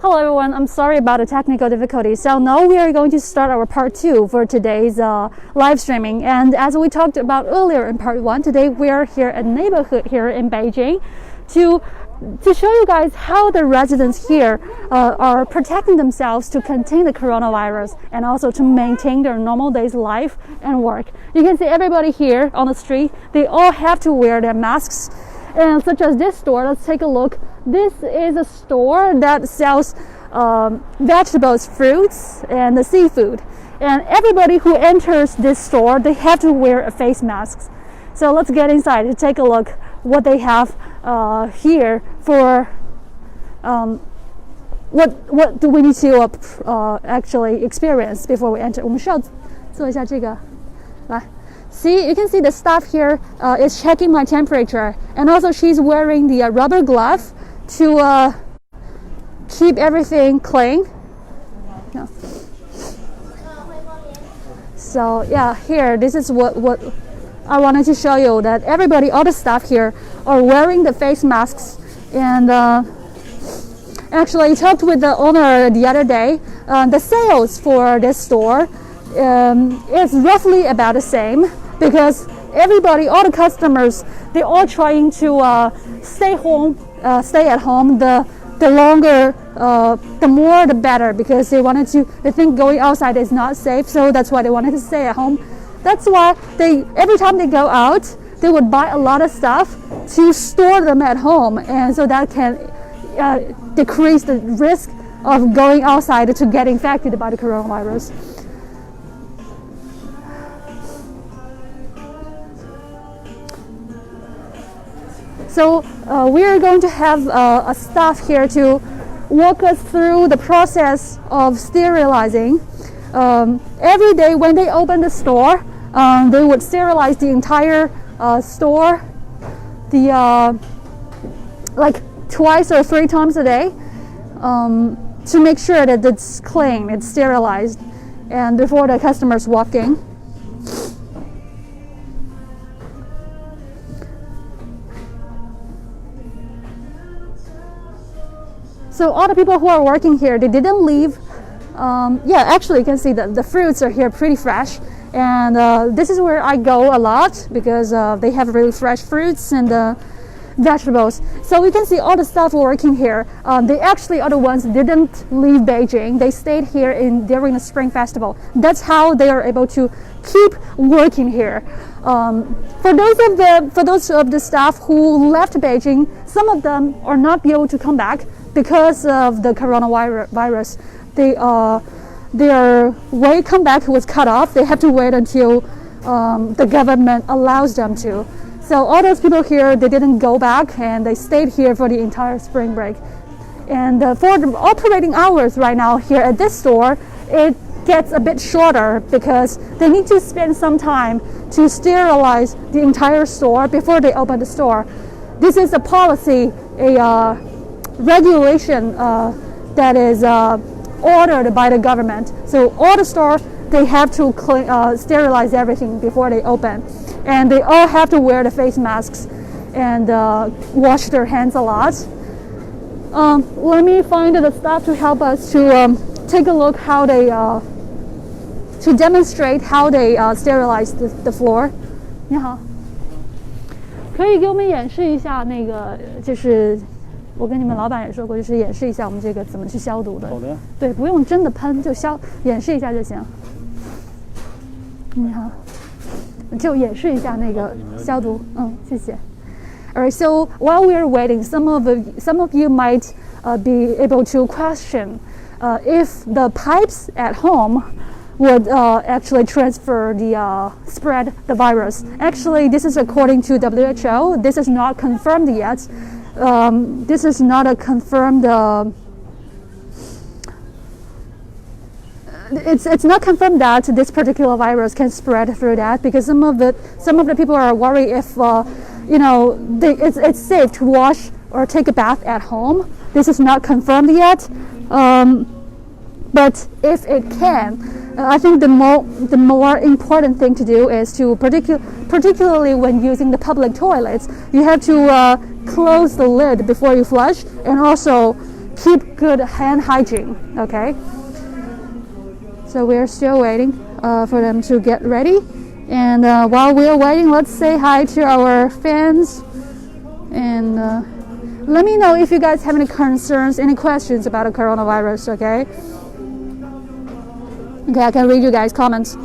Hello everyone, I'm sorry about the technical difficulties. So now we are going to start our part 2 for today's live streaming. And as we talked about earlier in part 1, today we are here at neighborhood here in Beijing to show you guys how the residents here are protecting themselves to contain the coronavirus and also to maintain their normal day's life and work. You can see everybody here on the street, they all have to wear their masks. And such as this store, let's take a look. This is a store that sells vegetables, fruits, and the seafood. And everybody who enters this store, they have to wear a face mask. So let's get inside to take a look what they have here for what do we need to actually experience before we enter. 我们需要做一下这个，来。See, you can see the staff here is checking my temperature, and also she's wearing the rubber glove to keep everything clean. Yeah. So yeah, here this is what I wanted to show you, that everybody, all the staff here are wearing the face masks. And actually, I talked with the owner the other day. The sales for this store is roughly about the same. Because everybody, all the customers, they're all trying to stay at home. The longer, the more, the better. Because they think going outside is not safe. So that's why they wanted to stay at home. That's why every time they go out, they would buy a lot of stuff to store them at home, and so that can decrease the risk of going outside to get infected by the coronavirus. So we are going to have a staff here to walk us through the process of sterilizing. Every day when they open the store, they would sterilize the entire store, like twice or 3 times a day, to make sure that it's clean, it's sterilized, and before the customers walk in. So all the people who are working here, they didn't leave. Yeah, actually you can see that the fruits are here pretty fresh. And this is where I go a lot because they have really fresh fruits and vegetables. So you can see all the staff working here. They actually are the ones didn't leave Beijing. They stayed here during the Spring Festival. That's how they are able to keep working here. For those of the staff who left Beijing, some of them are not be able to come back because of the coronavirus. Their way comeback was cut off. They have to wait until the government allows them to. So all those people here, they didn't go back and they stayed here for the entire spring break. And for the operating hours right now here at this store, it gets a bit shorter because they need to spend some time to sterilize the entire store before they open the store. This is a policy, a regulation that is ordered by the government. So all the stores, they have to sterilize everything before they open. And they all have to wear the face masks and wash their hands a lot. Let me find the staff to help us to take a look how they, to demonstrate how they sterilize the floor. 你好，可以给我们演示一下那个就是我跟你们老板也说过，就是演示一下我们这个怎么去消毒的。好的。对，不用真的喷，就演示一下就行。你好，就演示一下那个消毒。谢谢。Alright, so while we are waiting, some of you might be able to question if the pipes at home would actually transfer spread the virus. Actually, this is according to WHO. This is not confirmed yet. This is not a confirmed. It's not confirmed that this particular virus can spread through that, because some of the people are worried if it's safe to wash or take a bath at home. This is not confirmed yet. But if it can, I think the more important thing to do is to particularly when using the public toilets, you have to close the lid before you flush, and also keep good hand hygiene. Okay. So we're still waiting for them to get ready. And while we're waiting, let's say hi to our fans. And let me know if you guys have any concerns, any questions about the coronavirus, okay? Okay, I can read you guys' comments.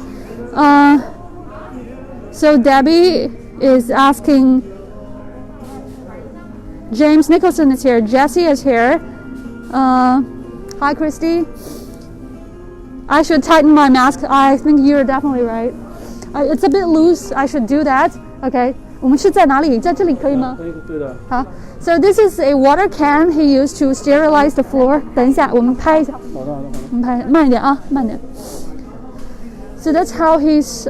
So Debbie is asking, James Nicholson is here, Jesse is here. Hi, Christy. I should tighten my mask. I think you're definitely right. It's a bit loose. I should do that. Okay. 我们是在哪里？在这里可以吗？对的。好。So this is a water can he used to sterilize the floor. 等一下，我们拍一下。好的。我们拍，慢一点啊，慢点。So that's how he's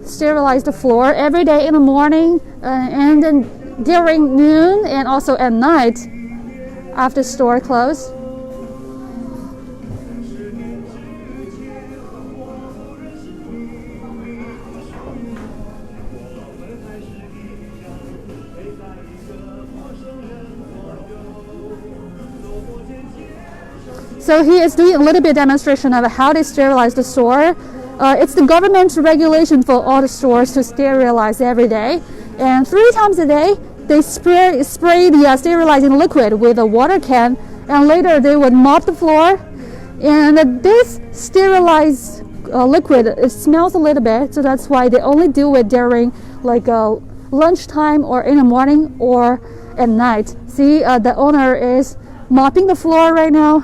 sterilized the floor every day in the morning, and then during noon, and also at night after store close. So he is doing a little bit demonstration of how they sterilize the store. It's the government regulation for all the stores to sterilize every day. And 3 times a day, they spray the sterilizing liquid with a water can, and later they would mop the floor. And this sterilized liquid, it smells a little bit, so that's why they only do it during like lunchtime or in the morning or at night. See, the owner is mopping the floor right now.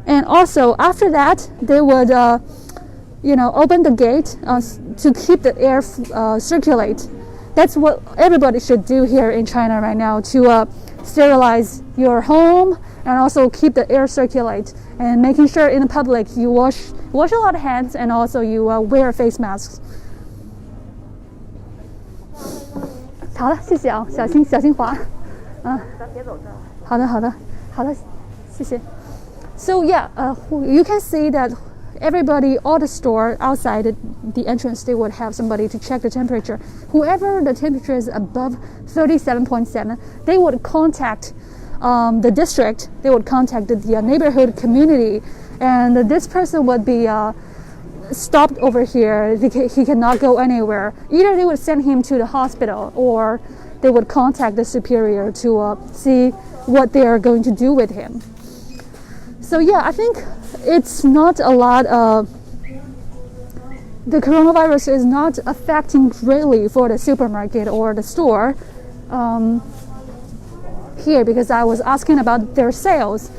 And also after that, they would, open the gate to keep the air circulate. That's what everybody should do here in China right now, to sterilize your home and also keep the air circulate, and making sure in the public you wash a lot of hands, and also you wear face masks. 好了，谢谢啊，小心滑。咱别走这儿。好的，谢谢。So yeah, you can see that everybody, all the store outside the entrance, they would have somebody to check the temperature. Whoever the temperature is above 37.7, they would contact the district. They would contact the neighborhood community, and this person would be stopped over here. He cannot go anywhere. Either they would send him to the hospital, or they would contact the superior to see what they are going to do with him. So yeah, I think it's not a lot of, the coronavirus is not affecting greatly for the supermarket or the store here, because I was asking about their sales.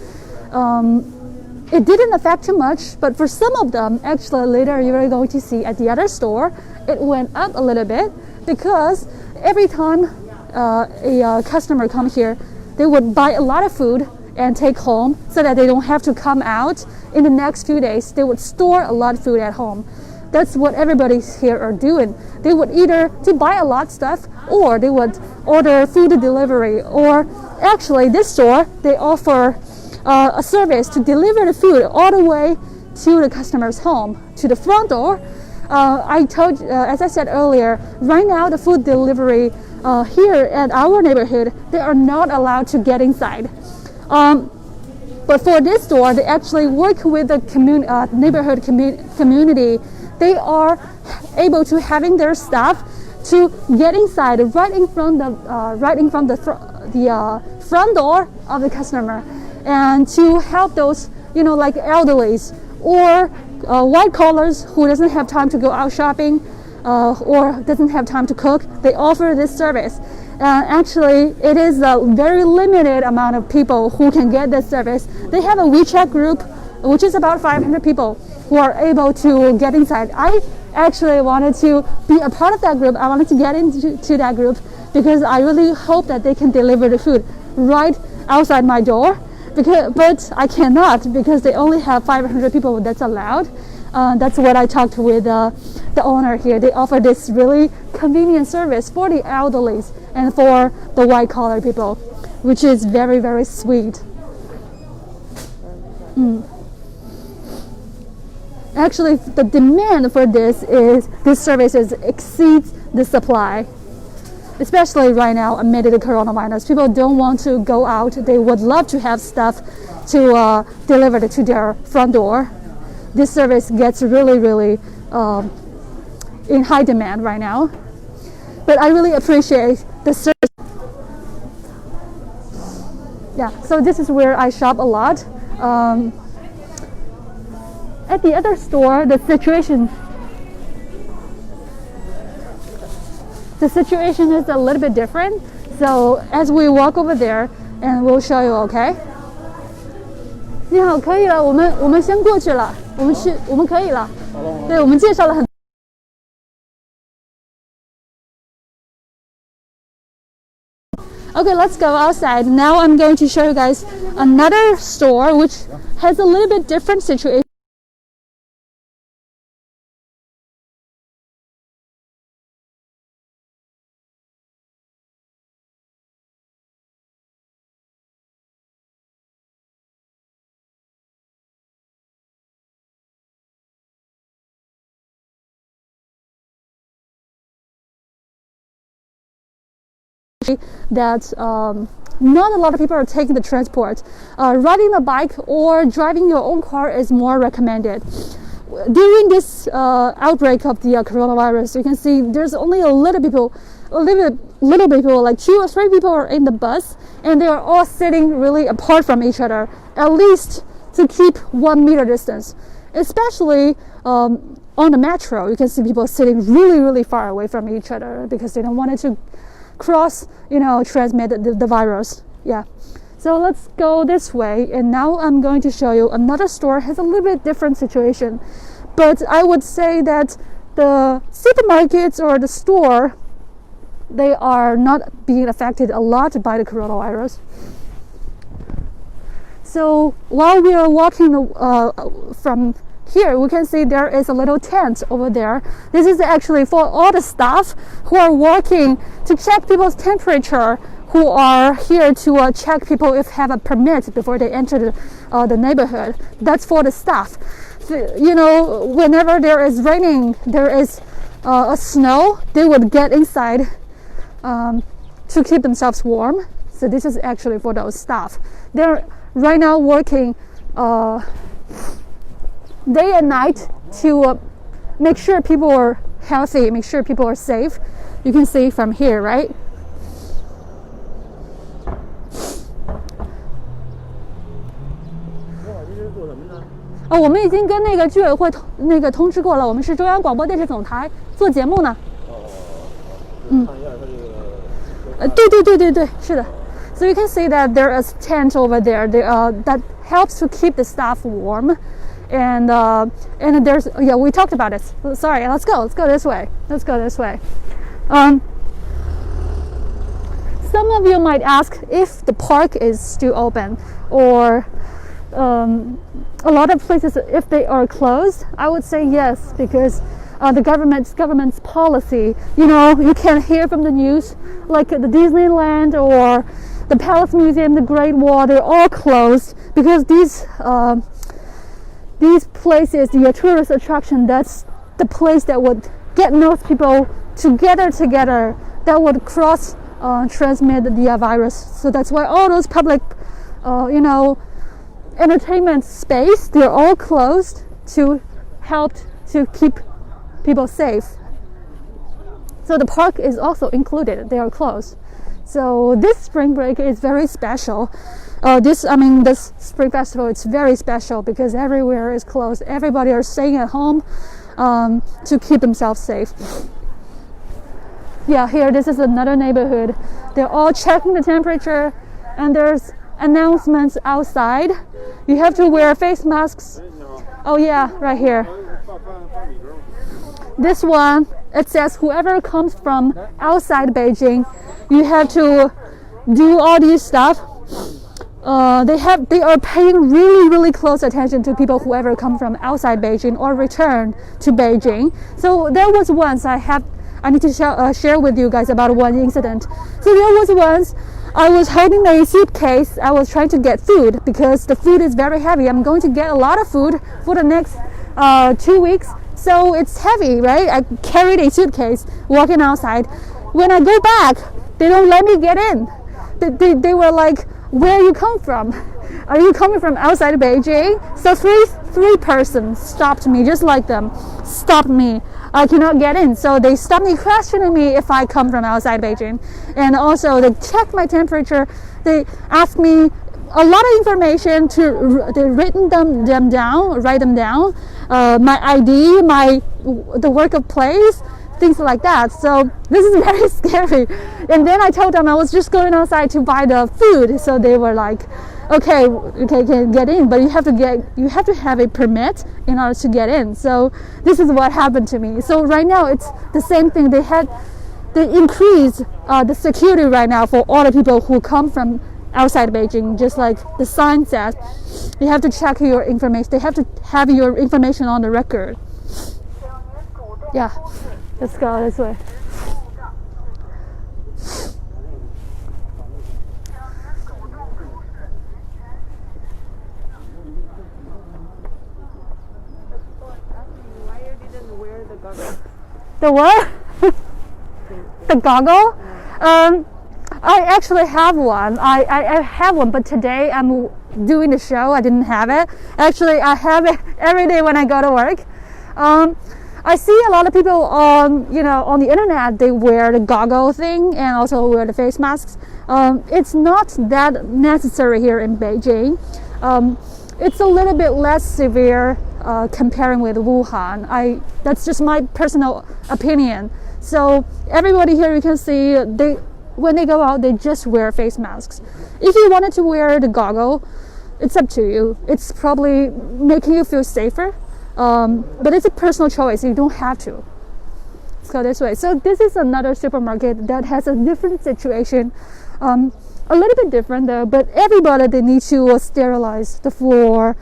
It didn't affect too much, but for some of them, actually later you're going to see at the other store, it went up a little bit, because every time a customer come here, they would buy a lot of food and take home, so that they don't have to come out in the next few days. They would store a lot of food at home. That's what everybody here are doing. They would either to buy a lot of stuff, or they would order food delivery, or actually this store, they offer a service to deliver the food all the way to the customer's home, to the front door. I told, as I said earlier, right now the food delivery here at our neighborhood, they are not allowed to get inside. But for this store, they actually work with the neighborhood community. They are able to having their staff to get inside right in front of the front door of the customer, and to help those like elderlies or white collars who doesn't have time to go out shopping or doesn't have time to cook. They offer this service. Actually, it is a very limited amount of people who can get this service. They have a WeChat group, which is about 500 people who are able to get inside. I actually wanted to be a part of that group. I wanted to get into that group, because I really hope that they can deliver the food right outside my door. But I cannot, because they only have 500 people that's allowed. That's what I talked with the owner here. They offer this really convenient service for the elderlies and for the white collar people, which is very, very sweet. Actually, the demand for this service exceeds the supply, especially right now amid the coronavirus. People don't want to go out. They would love to have stuff to deliver to their front door. This service gets really, really in high demand right now. But I really appreciate the service. Yeah, so this is where I shop a lot. At the other store, the situation is a little bit different. So as we walk over there, and we'll show you, okay? 你好，可以了，我们先过去了，我们可以了。对，我们介绍了很。Okay, let's go outside. Now I'm going to show you guys another store which has a little bit different situation. That not a lot of people are taking the transport. Riding a bike or driving your own car is more recommended. During this outbreak of the coronavirus, you can see there's only a little people, like 2 or 3 people are in the bus, and they are all sitting really apart from each other, at least to keep 1 meter distance. Especially on the metro, you can see people sitting really, really far away from each other because they don't want it to cross, transmit the virus. Yeah, so let's go this way, and now I'm going to show you another store has a little bit different situation, but I would say that the supermarkets or the store, they are not being affected a lot by the coronavirus. So while we are walking from here, we can see there is a little tent over there. This is actually for all the staff who are working to check people's temperature, who are here to check people if have a permit before they enter the neighborhood. That's for the staff. Whenever there is raining, there is a snow, they would get inside to keep themselves warm. So this is actually for those staff. They're right now working day and night to make sure people are healthy, make sure people are safe. You can see from here, right? Oh, 我们已经跟那个居委会通知过了，我们是中央广播电视总台做节目呢。对，是的。So you can see that there is tent over there that helps to keep the staff warm. And there's, we talked about it. Sorry, let's go this way. Some of you might ask if the park is still open, or a lot of places, if they are closed. I would say yes, because the government's policy, you can hear from the news, like the Disneyland or the Palace Museum, the Great Wall, they're all closed because these places, the tourist attraction, that's the place that would get most people together, that would cross transmit the virus. So that's why all those public, entertainment space, they're all closed to help to keep people safe. So the park is also included, they are closed. So this spring break is very special. This spring festival, it's very special because everywhere is closed. Everybody are staying at home to keep themselves safe. Yeah, here, this is another neighborhood. They're all checking the temperature, and there's announcements outside. You have to wear face masks. Oh yeah, right here. This one, it says whoever comes from outside Beijing, you have to do all these stuff. They are paying really, really close attention to people whoever come from outside Beijing or return to Beijing. So there was once I need to share with you guys about one incident. So there was once I was holding a suitcase. I was trying to get food because the food is very heavy. I'm going to get a lot of food for the next 2 weeks. So it's heavy, right? I carried a suitcase walking outside. When I go back, they don't let me get in. They were like, where you come from? Are you coming from outside Beijing? So three persons stopped me, just like them, stopped me. I cannot get in. So they stopped me, questioning me if I come from outside Beijing. And also they checked my temperature. They asked me a lot of information they written them down, write them down, my ID, the work of place, things like that. So this is very scary. And then I told them I was just going outside to buy the food. So they were like, okay, can get in, but you have to have a permit in order to get in. So this is what happened to me. So right now it's the same thing. They increased the security right now for all the people who come from outside Beijing, just like the sign says. You have to check your information. They have to have your information on the record. Yeah, let's go this way. The what? The goggle? I actually have one. I have one, but today I'm doing the show. I didn't have it. Actually, I have it every day when I go to work. I see a lot of people on the internet. They wear the goggle thing and also wear the face masks. It's not that necessary here in Beijing. It's a little bit less severe comparing with Wuhan. That's just my personal opinion. So everybody here, you can see, when they go out, they just wear face masks. If you wanted to wear the goggle, it's up to you. It's probably making you feel safer, but it's a personal choice. You don't have to. Let's go this way. So this is another supermarket that has a different situation. A little bit different though, but everybody, they need to sterilize the floor,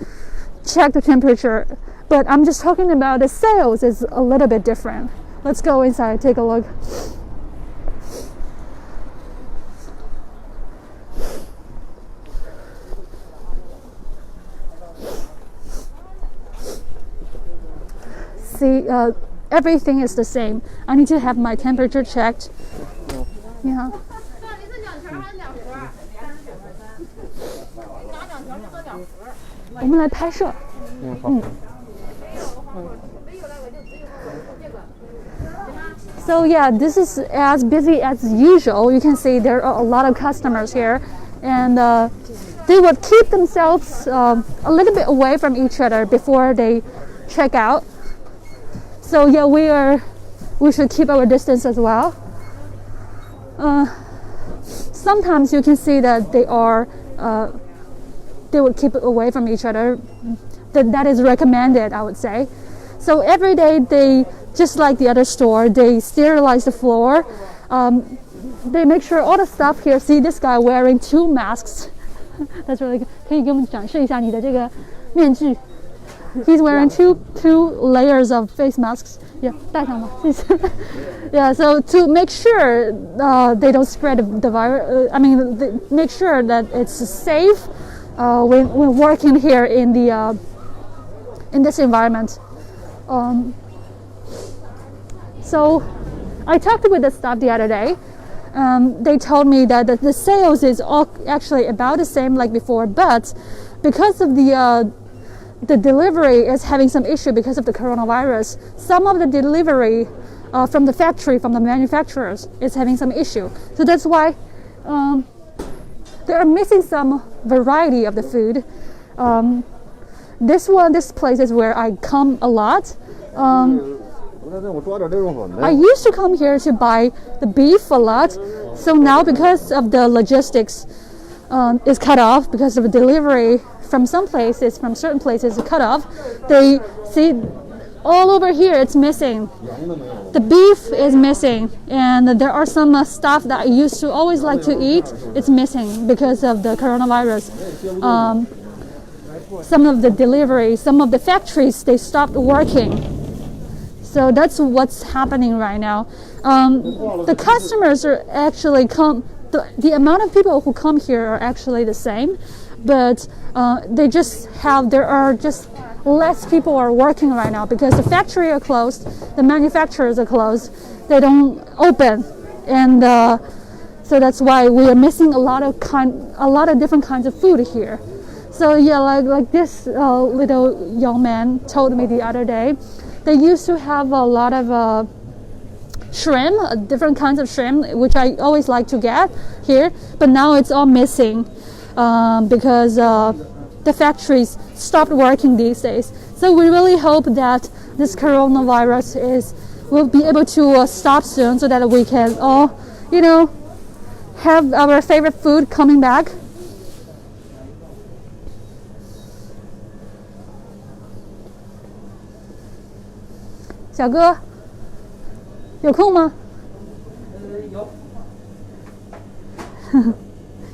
check the temperature. But I'm just talking about the sales is a little bit different. Let's go inside, take a look. See, everything is the same. I need to have my temperature checked. Yeah. 我们来拍摄。So yeah, this is as busy as usual. You can see there are a lot of customers here, and they would keep themselves a little bit away from each other before they check out. So yeah, we should keep our distance as well. Sometimes you can see that they would keep away from each other. That is recommended, I would say. So every day they, just like the other store, they sterilize the floor. They make sure all the stuff here. See this guy wearing 2 masks. That's really good. 可以给我们展示一下你的这个面具。He's wearing two layers of face masks. Yeah, 戴上吧，谢谢。Yeah, so to make sure they don't spread the virus. Make sure that it's safe when working here in this environment. So I talked with the staff the other day. They told me that the sales is all actually about the same like before, but because of the delivery is having some issue because of the coronavirus. Some of the delivery from the factory, from the manufacturers, is having some issue. So that's why they are missing some variety of the food. This place is where I come a lot. I used to come here to buy the beef a lot. So now because of the logistics is cut off, because of the delivery from certain places is cut off, they see all over here it's missing. The beef is missing, and there are some stuff that I used to always like to eat. It's missing because of the coronavirus. Some of the deliveries, some of the factories, they stopped working. So that's what's happening right now. The customers are actually the amount of people who come here are actually the same, but there are just less people are working right now because the factory are closed, the manufacturers are closed, they don't open, and So that's why we are missing a lot of different kinds of food here. So yeah, like this little young man told me the other day, they used to have a lot of shrimp, different kinds of shrimp, which I always like to get here, but now it's all missing because the factories stopped working these days. So we really hope that this coronavirus will be able to stop soon, so that we can all, have our favorite food coming back. 小哥，有空吗？有。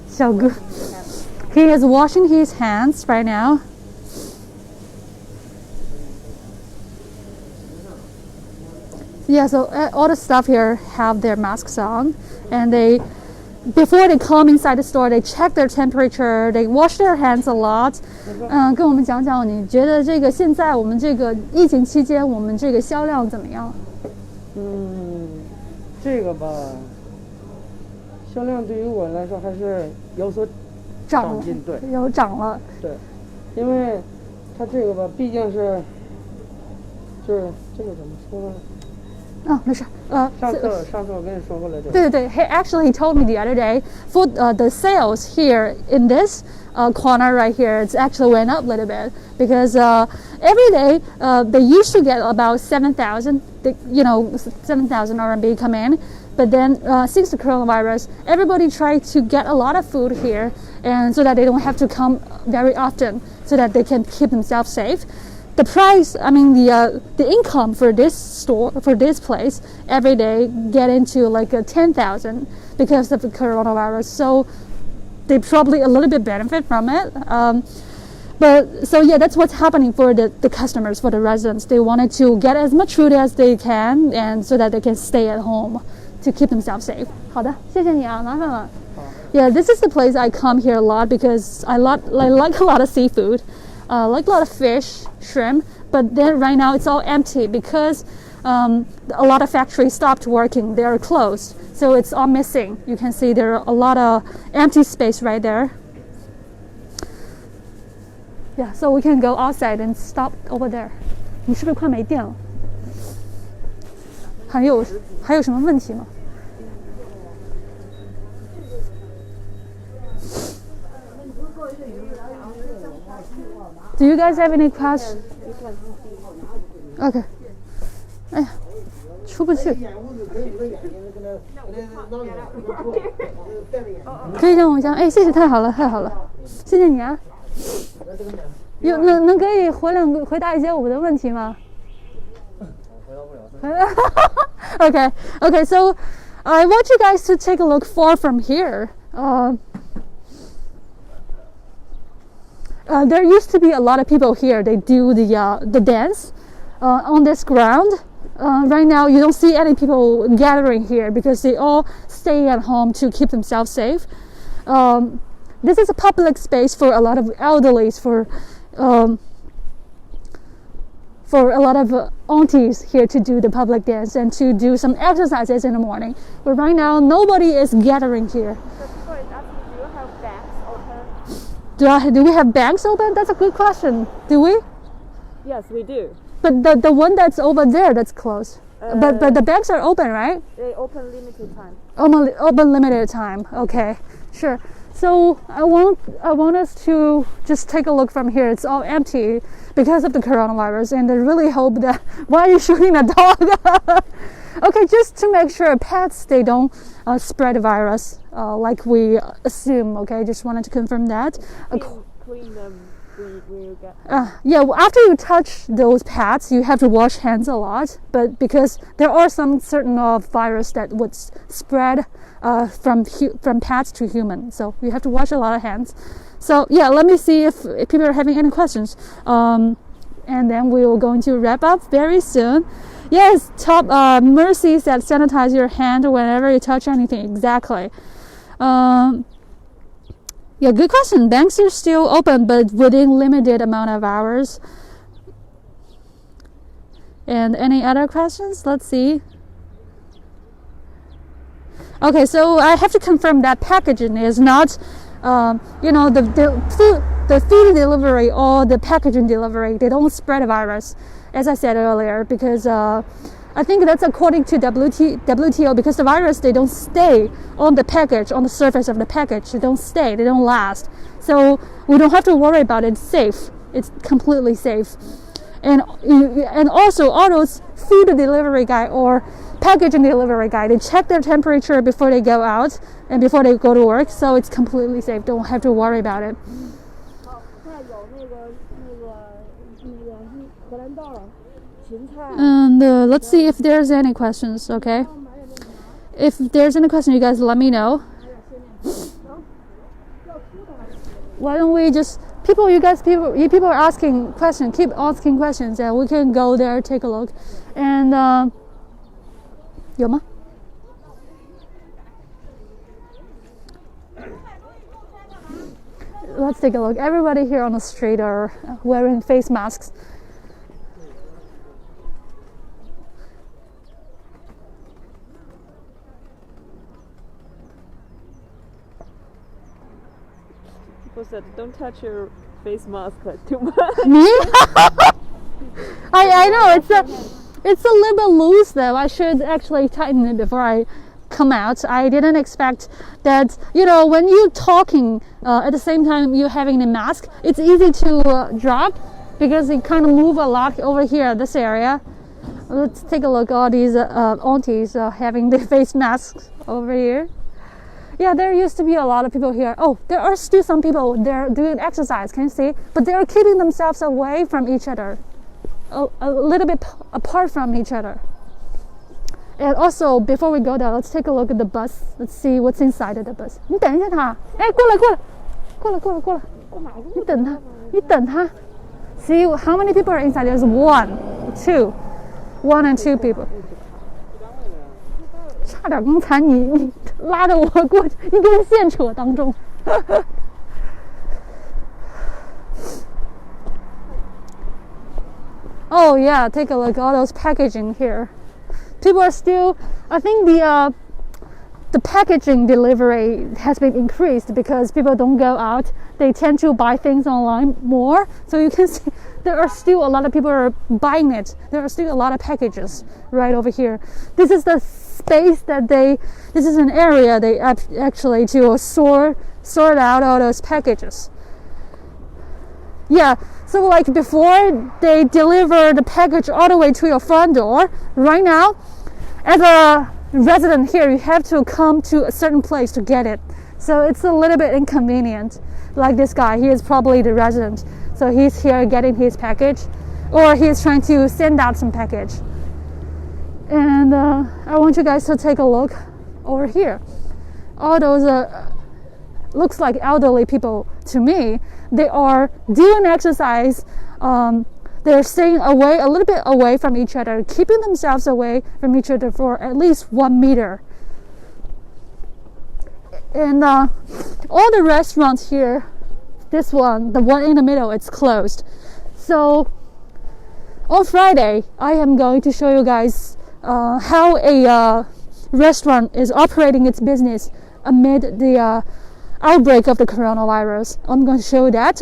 小哥 ，he is washing his hands right now. Yeah, so all the staff here have their masks on, and before they come inside the store, they check their temperature, they wash their hands a lot. 跟我们讲讲，你觉得这个现在我们这个疫情期间，我们这个销量怎么样？这个吧，销量对于我来说还是有所涨进，对，有涨了。对，因为它这个吧，毕竟是，就是这个怎么说呢？没事。上次我跟你说过了，对。He told me the other day for the sales here in this corner right here, it's actually went up a little bit because every day they used to get about 7,000, 7,000 RMB come in. But then since the coronavirus, everybody tried to get a lot of food here, and so that they don't have to come very often, so that they can keep themselves safe. The price, the income for this store, for this place, every day get into like 10,000 because of the coronavirus. So they probably a little bit benefit from it. But so yeah, that's what's happening for the customers, for the residents. They wanted to get as much food as they can, and so that they can stay at home to keep themselves safe. 好的，谢谢你啊，麻烦了。Yeah, this is the place I come here a lot because I like a lot of seafood. Like a lot of fish, shrimp, but then right now it's all empty because a lot of factories stopped working. They are closed, so it's all missing. You can see there are a lot of empty space right there. Yeah, so we can go outside and stop over there. 你是不是快没电了？还有什么问题吗？ Do you guys have any questions? Okay. 哎呀，出不去。可以让我一下？哎，谢谢，太好了，太好了，谢谢你啊。能可以回答一些我的问题吗？Okay. So I want you guys to take a look far from here. There used to be a lot of people here. They do the dance on this ground. Right now, you don't see any people gathering here because they all stay at home to keep themselves safe. This is a public space for a lot of elderlies, for a lot of aunties here to do the public dance and to do some exercises in the morning. But right now, nobody is gathering here. Do we have banks open? That's a good question. Do we? Yes, we do. But the one that's over there, that's closed. But the banks are open, right? They open limited time. Open limited time. Okay, sure. So I want us to just take a look from here. It's all empty because of the coronavirus, and I really hope that. Why are you shooting a dog? Okay, just to make sure pets they don't spread the virus like we assume. Okay, just wanted to confirm that. Clean them. Yeah, well, after you touch those pets, you have to wash hands a lot. But because there are some certain virus that would spread from pets to human, so you have to wash a lot of hands. So yeah, let me see if people are having any questions. And then we will going to wrap up very soon. Yes, Mercy said sanitize your hand whenever you touch anything. Exactly. Yeah, good question. Banks are still open, but within limited amount of hours. And any other questions? Let's see. Okay, so I have to confirm that packaging is not, the food delivery or the packaging delivery. They don't spread the virus, as I said earlier, because I think that's according to WTO, because the virus, they don't stay on the package, on the surface of the package. They don't stay, they don't last. So we don't have to worry about it. It's safe. It's completely safe. And also all those food delivery guy or packaging delivery guy, they check their temperature before they go out and before they go to work, so it's completely safe. Don't have to worry about it. 好，现在有那个荷兰豆、芹菜。 And let's see if there's any questions, okay? If there's any question, you guys let me know. Why don't we just you people are asking questions, keep asking questions, and we can go there, take a look. And 有吗？ Let's take a look. Everybody here on the street are wearing face masks. People said, don't touch your face mask too much. Me? I know it's a little bit loose though. I should actually tighten it before I come out. I didn't expect that, when you're talking at the same time you're having the mask, it's easy to drop because it kind of move a lot over here, this area. Let's take a look. All these aunties having the face masks over here. Yeah, there used to be a lot of people here. Oh, there are still some people, they're doing exercise, can you see? But they're keeping themselves away from each other, a little bit apart from each other. And also, before we go there, let's take a look at the bus. Let's see what's inside of the bus. 你等一下他，哎，过来，你等他。See how many people are inside? There's one and two people. 差点刚才你拉着我过去，一根线扯当中。Oh yeah, take a look at all those packaging here. People are still, I think the packaging delivery has been increased because people don't go out. They tend to buy things online more. So you can see there are still a lot of people are buying it. There are still a lot of packages right over here. This is the space that this is an area they actually to sort out all those packages. Yeah, so like before they deliver the package all the way to your front door, right now, as a resident here, you have to come to a certain place to get it. So it's a little bit inconvenient. Like this guy, he is probably the resident. So he's here getting his package, or he's trying to send out some package. And I want you guys to take a look over here. All those looks like elderly people to me. They are doing exercise. They're staying a little bit away from each other, keeping themselves away from each other for at least 1 meter. And all the restaurants here, this one, the one in the middle, it's closed. So on Friday, I am going to show you guys how a restaurant is operating its business amid the outbreak of the coronavirus. I'm going to show you that.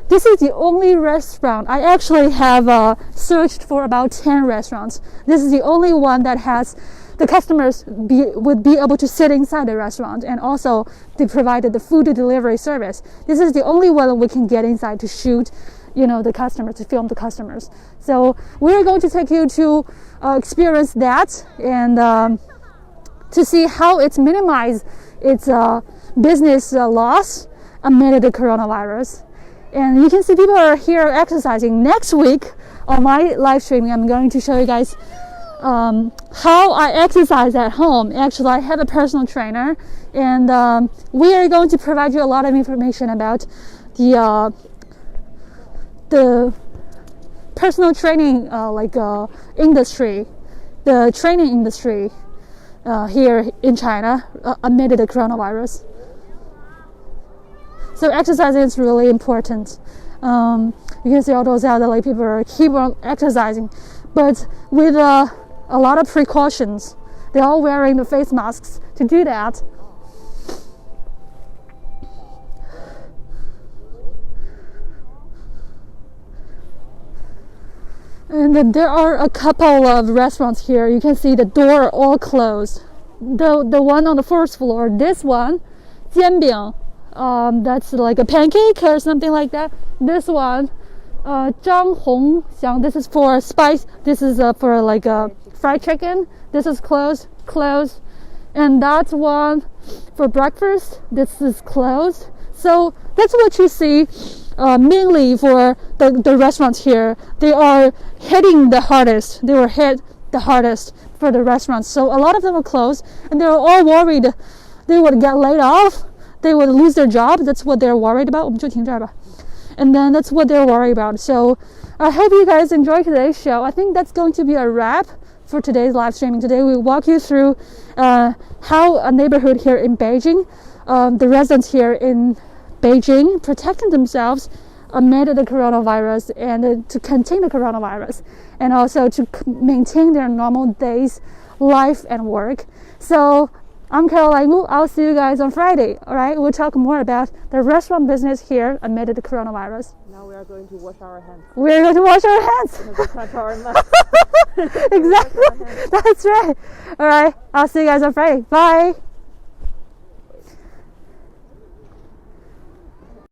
This is the only restaurant. I actually have searched for about 10 restaurants. This is the only one that has the customers would be able to sit inside the restaurant, and also they provided the food delivery service. This is the only one we can get inside to shoot, the customers, to film the customers. So we're going to take you to experience that and to see how it's minimized its business loss amid the coronavirus. And you can see people are here exercising. Next week on my live streaming, I'm going to show you guys how I exercise at home. Actually, I have a personal trainer, and we are going to provide you a lot of information about the personal training industry, the training industry here in China amid the coronavirus. So exercising is really important. You can see all those elderly people keep on exercising, but with a lot of precautions. they're all wearing the face masks to do that. And then there are a couple of restaurants here. You can see the door all closed. The one on the first floor, this one, 煎饼, that's like a pancake or something like that. This one, 张红香, this is for spice. This is for like a fried chicken. This is closed. And that one for breakfast. This is closed. So that's what you see. Mainly for the restaurants here, they are hitting the hardest. They were hit the hardest for the restaurants. So a lot of them are closed, and they're all worried they would get laid off. They would lose their job. That's what they're worried about. 我们就停这儿吧. And then that's what they're worried about. So I hope you guys enjoy today's show. I think that's going to be a wrap for today's live streaming. Today we walk you through how a neighborhood here in Beijing, the residents here in Beijing protecting themselves amid the coronavirus and to contain the coronavirus, and also to maintain their normal days life and work. So I'm Caroline Wu. I'll see you guys on Friday. All right, we'll talk more about the restaurant business here amid the coronavirus. Now we are going to wash our hands. We're going to wash our hands. We touch our masks. Exactly. That's right. All right, I'll see you guys on Friday. Bye.